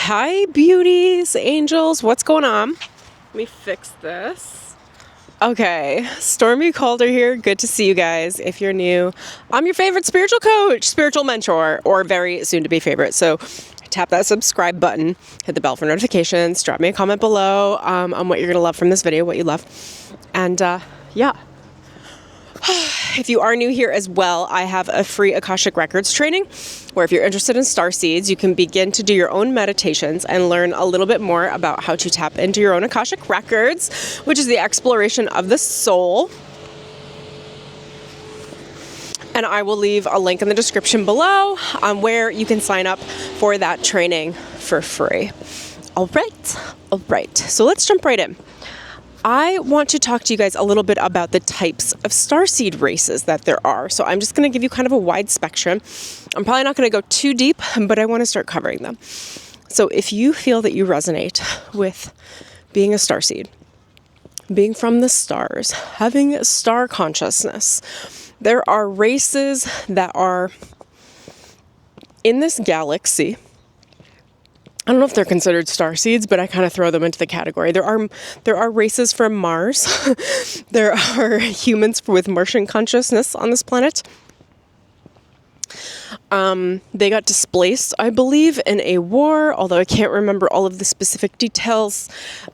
Hi, beauties, angels. What's going on? Let me fix this. Okay, Stormie Calder here. Good to see you guys. If you're new, I'm your favorite spiritual coach, spiritual mentor, or very soon to be favorite. So tap that subscribe button, hit the bell for notifications, drop me a comment below on what you're going to love from this video, what you love. And yeah. If you are new here as well, I have a free Akashic Records training where if you're interested in Starseeds, you can begin to do your own meditations and learn a little bit more about how to tap into your own Akashic Records, which is the exploration of the soul. And I will leave a link in the description below on where you can sign up for that training for free. All right. So let's jump right in. I want to talk to you guys a little bit about the types of starseed races that there are. So I'm just going to give you kind of a wide spectrum. I'm probably not going to go too deep, but I want to start covering them. So if you feel that you resonate with being a starseed, being from the stars, having a star consciousness, there are races that are in this galaxy. I don't know if they're considered starseeds, but I kind of throw them into the category. There are races from Mars. There are humans with Martian consciousness on this planet. They got displaced, I believe, in a war, although I can't remember all of the specific details.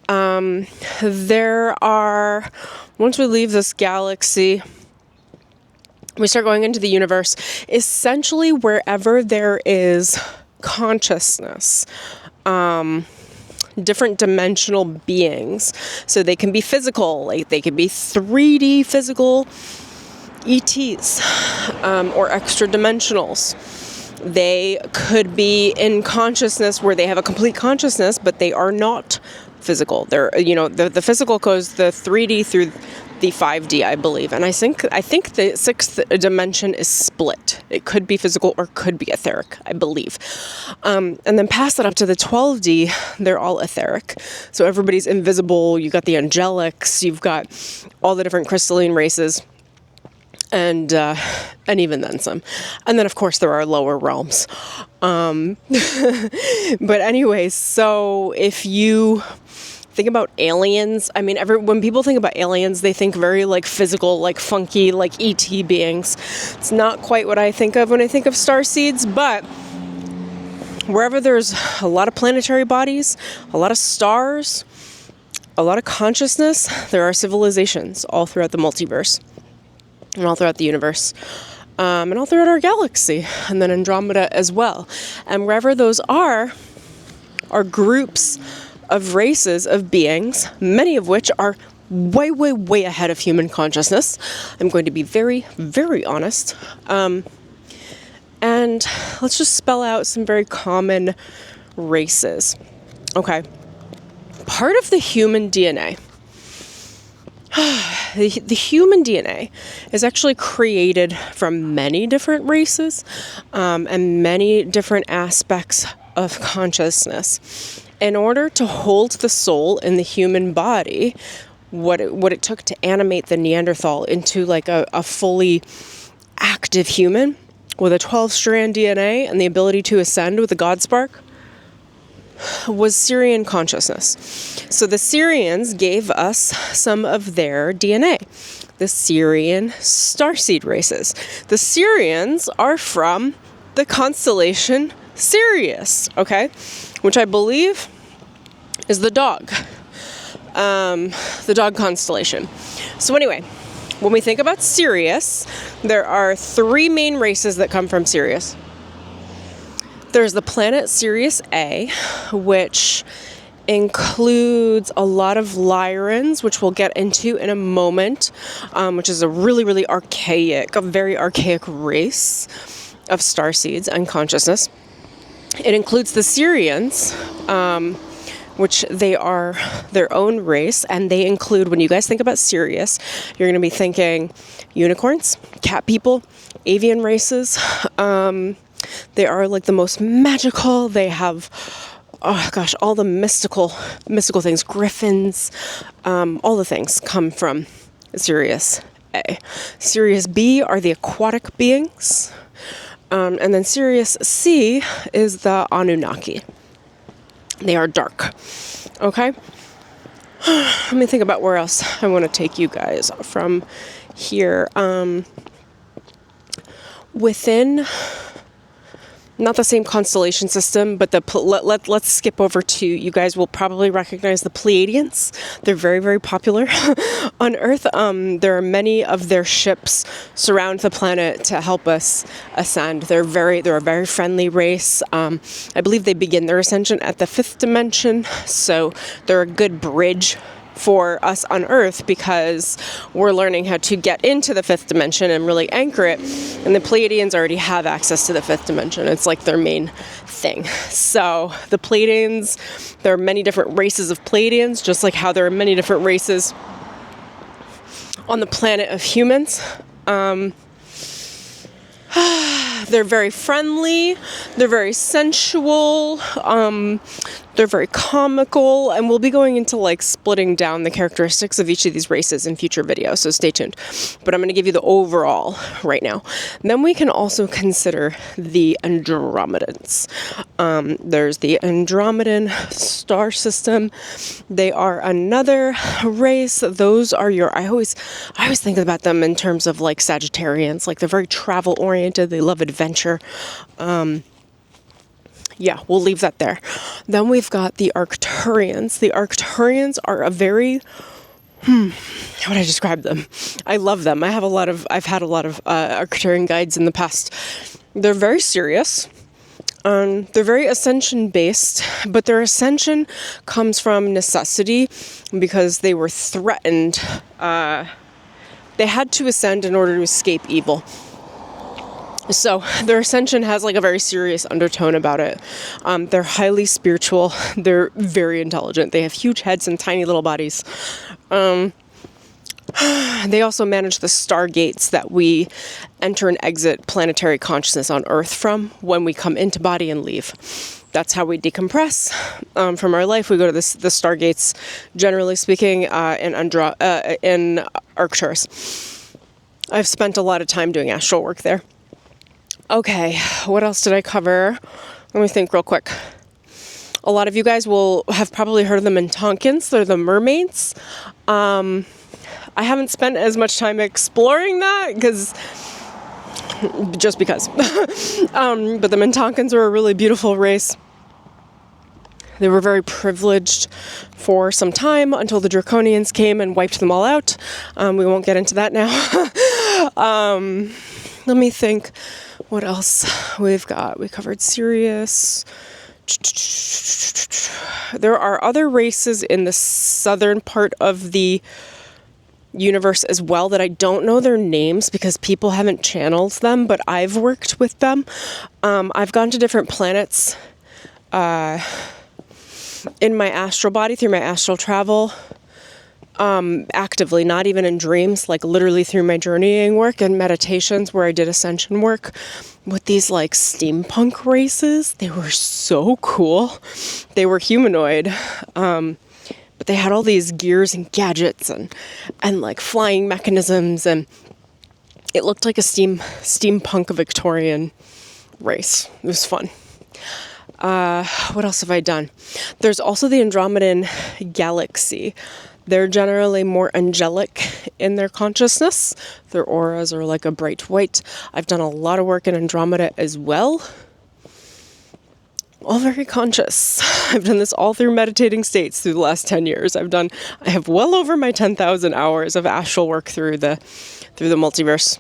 There are, once we leave this galaxy, we start going into the universe, essentially wherever there is consciousness, different dimensional beings. So they can be physical, like they can be 3D physical ETs, or extra dimensionals. They could be in consciousness where they have a complete consciousness, but they are not physical. They're, the physical goes the 3D through the 5D, I believe. And I think the sixth dimension is split. It could be physical or could be etheric, I believe. And then past that up to the 12D, they're all etheric. So everybody's invisible. You've got the angelics. You've got all the different crystalline races. And even then some. And then, of course, there are lower realms. But anyways, so if you think about aliens, I mean, when people think about aliens, they think very like physical, like funky, like ET beings. It's not quite what I think of when I think of starseeds, but wherever there's a lot of planetary bodies, a lot of stars, a lot of consciousness, there are civilizations all throughout the multiverse and all throughout the universe. And all throughout our galaxy, and then Andromeda as well. And wherever those are groups of races of beings, many of which are way, way, way ahead of human consciousness. I'm going to be very, very honest. And let's just spell out some very common races. Okay. Part of the human DNA, the human DNA is actually created from many different races and many different aspects of consciousness. In order to hold the soul in the human body, what it took to animate the Neanderthal into like a fully active human with a 12-strand DNA and the ability to ascend with a God spark was Sirian consciousness. So the Sirians gave us some of their DNA, the Sirian starseed races. The Sirians are from the constellation Sirius, okay? Which I believe is the dog constellation. So anyway, when we think about Sirius, there are three main races that come from Sirius. There's the planet Sirius A, which includes a lot of lyrans, which we'll get into in a moment, which is a really, really very archaic race of starseeds and consciousness. It includes the Sirians, which they are their own race, and they include, when you guys think about Sirius, you're going to be thinking unicorns, cat people, avian races. They are like the most magical. They have, all the mystical things, griffins, all the things come from Sirius A. Sirius B are the aquatic beings. And then Sirius C is the Anunnaki. They are dark. Okay? Let me think about where else I want to take you guys from here. Within, not the same constellation system, but let's skip over to, you guys will probably recognize the Pleiadians. They're very, very popular on Earth. There are many of their ships surround the planet to help us ascend. They're a very friendly race. I believe they begin their ascension at the 5th dimension, so they're a good bridge for us on Earth because we're learning how to get into the 5th dimension and really anchor it. And the Pleiadians already have access to the 5th dimension. It's like their main thing. So the Pleiadians, there are many different races of Pleiadians, just like how there are many different races on the planet of humans. They're very friendly, they're very sensual, they're very comical, and we'll be going into like splitting down the characteristics of each of these races in future videos, so stay tuned. But I'm going to give you the overall right now. And then we can also consider the Andromedans. There's the Andromedan star system. They are another race. Those are I always think about them in terms of like Sagittarians, like they're very travel oriented, they love adventure. Yeah, we'll leave that there. Then we've got the Arcturians. The Arcturians are a very, how would I describe them? I love them. I've had a lot of Arcturian guides in the past. They're very serious. They're very ascension based, but their ascension comes from necessity because they were threatened. They had to ascend in order to escape evil. So their ascension has like a very serious undertone about it. They're highly spiritual. They're very intelligent. They have huge heads and tiny little bodies. They also manage the stargates that we enter and exit planetary consciousness on Earth from when we come into body and leave. That's how we decompress from our life. We go to the stargates, generally speaking, in Arcturus. I've spent a lot of time doing astral work there. Okay, what else did I cover? Let me think real quick. A lot of you guys will have probably heard of the Mintonkins. They're the mermaids. I haven't spent as much time exploring that because. But the Mintonkins are a really beautiful race. They were very privileged for some time until the draconians came and wiped them all out. We won't get into that now. Let me think. What else we've got? We covered Sirius. There are other races in the southern part of the universe as well that I don't know their names because people haven't channeled them, but I've worked with them. I've gone to different planets in my astral body through my astral travel. Actively, not even in dreams, like literally through my journeying work and meditations where I did ascension work with these like steampunk races. They were so cool. They were humanoid, but they had all these gears and gadgets and like flying mechanisms, and it looked like a steampunk Victorian race. It was fun. What else have I done? There's also the Andromedan galaxy. They're generally more angelic in their consciousness. Their auras are like a bright white. I've done a lot of work in Andromeda as well. All very conscious. I've done this all through meditating states through the last 10 years. I have well over my 10,000 hours of astral work through the multiverse,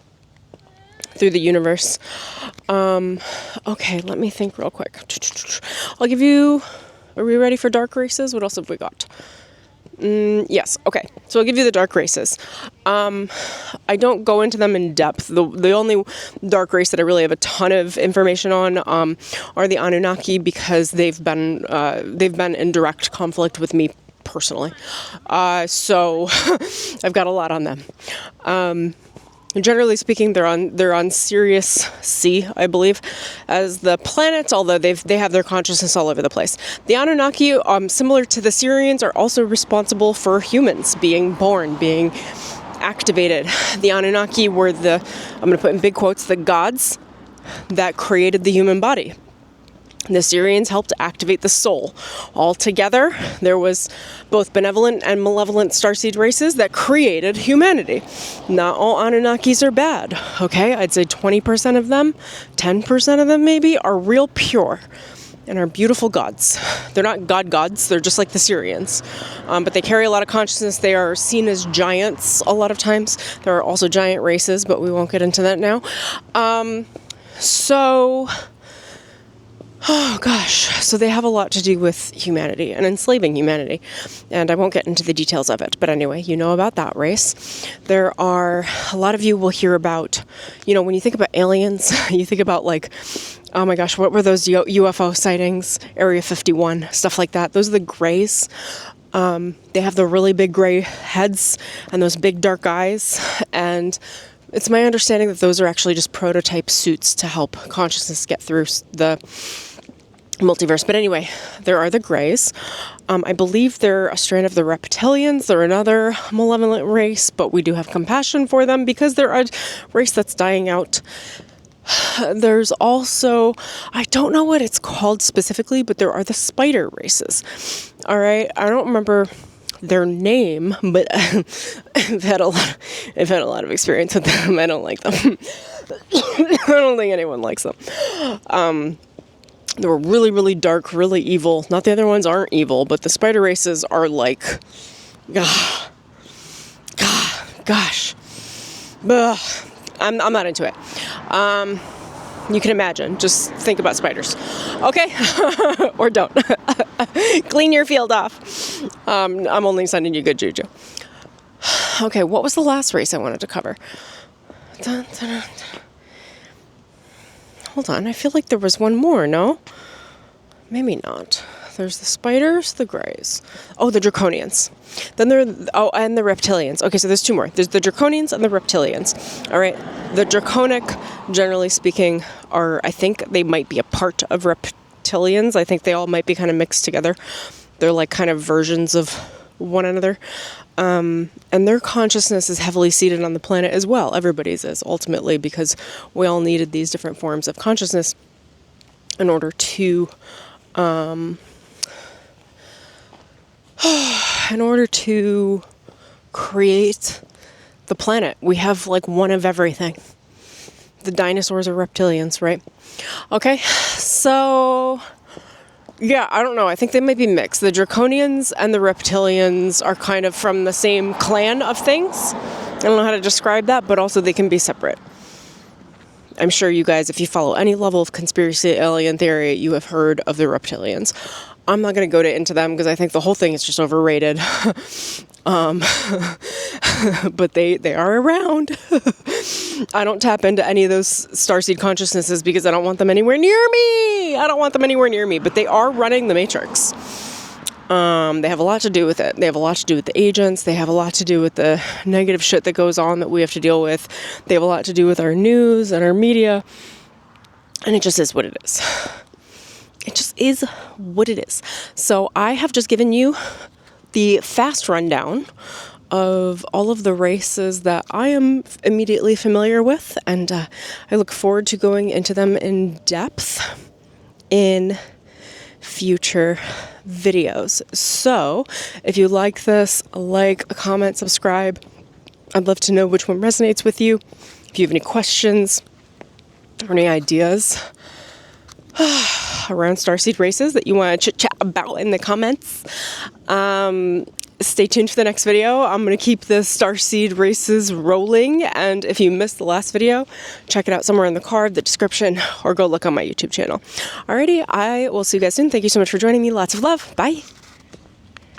through the universe. Okay, let me think real quick. Are we ready for dark races? What else have we got? Yes. Okay. So I'll give you the dark races. I don't go into them in depth. The only dark race that I really have a ton of information on are the Anunnaki because they've been in direct conflict with me personally. So I've got a lot on them. Generally speaking, they're on Sirius C, I believe, as the planet, although they have their consciousness all over the place. The Anunnaki, similar to the Sirians, are also responsible for humans being born, being activated. The Anunnaki were I'm going to put in big quotes, the gods that created the human body. The Sirians helped activate the soul. Altogether, there was both benevolent and malevolent starseed races that created humanity. Not all Anunnakis are bad, okay? I'd say 20% of them, 10% of them maybe, are real pure and are beautiful gods. They're not gods, they're just like the Sirians. But they carry a lot of consciousness. They are seen as giants a lot of times. There are also giant races, but we won't get into that now. Oh gosh, so they have a lot to do with humanity and enslaving humanity, and I won't get into the details of it, but anyway, you know about that race. There are, a lot of you will hear about, when you think about aliens, you think about like, oh my gosh, what were those UFO sightings, Area 51, stuff like that. Those are the Greys. They have the really big gray heads and those big dark eyes, and it's my understanding that those are actually just prototype suits to help consciousness get through the multiverse. But anyway, there are the Greys. I believe they're a strain of the reptilians. They're another malevolent race, but we do have compassion for them because they're a race that's dying out. There's also, I don't know what it's called specifically, but there are the spider races. All right, I don't remember their name, but I've had a lot of experience with them. I don't like them. I don't think anyone likes them. They were really, really dark, really evil. Not the other ones aren't evil, but the spider races are like, gosh. Ugh. I'm not into it. You can imagine. Just think about spiders. Okay? Or don't. Clean your field off. I'm only sending you good juju. Okay, what was the last race I wanted to cover? Dun, dun, dun. Hold on, I feel like there was one more, no? Maybe not. There's the spiders, the Greys. Oh, the draconians. Then and the reptilians. Okay, so there's two more. There's the draconians and the reptilians. All right, the draconic, generally speaking, I think they might be a part of reptilians. I think they all might be kind of mixed together. They're like kind of versions of one another. And their consciousness is heavily seated on the planet as well. Everybody's is, ultimately, because we all needed these different forms of consciousness in order to create the planet. We have like one of everything. The dinosaurs are reptilians, right? Okay, so yeah, I don't know. I think they might be mixed. The draconians and the reptilians are kind of from the same clan of things. I don't know how to describe that, but also they can be separate. I'm sure you guys, if you follow any level of conspiracy alien theory, you have heard of the reptilians. I'm not going to go into them because I think the whole thing is just overrated. But they are around. I don't tap into any of those starseed consciousnesses because I don't want them anywhere near me. But they are running the Matrix. They have a lot to do with it. They have a lot to do with the agents. They have a lot to do with the negative shit that goes on that we have to deal with. They have a lot to do with our news and our media. And it just is what it is. It just is what it is. So I have just given you the fast rundown of all of the races that I am immediately familiar with. And I look forward to going into them in depth in future videos. So if you like this, like, comment, subscribe. I'd love to know which one resonates with you. If you have any questions or any ideas around starseed races that you want to chit chat about in the comments, stay tuned for the next video. I'm going to keep the starseed races rolling, and if you missed the last video, check it out somewhere in the card, the description, or go look on my YouTube channel. Alrighty, I will see you guys soon. Thank you so much for joining me. Lots of love. Bye.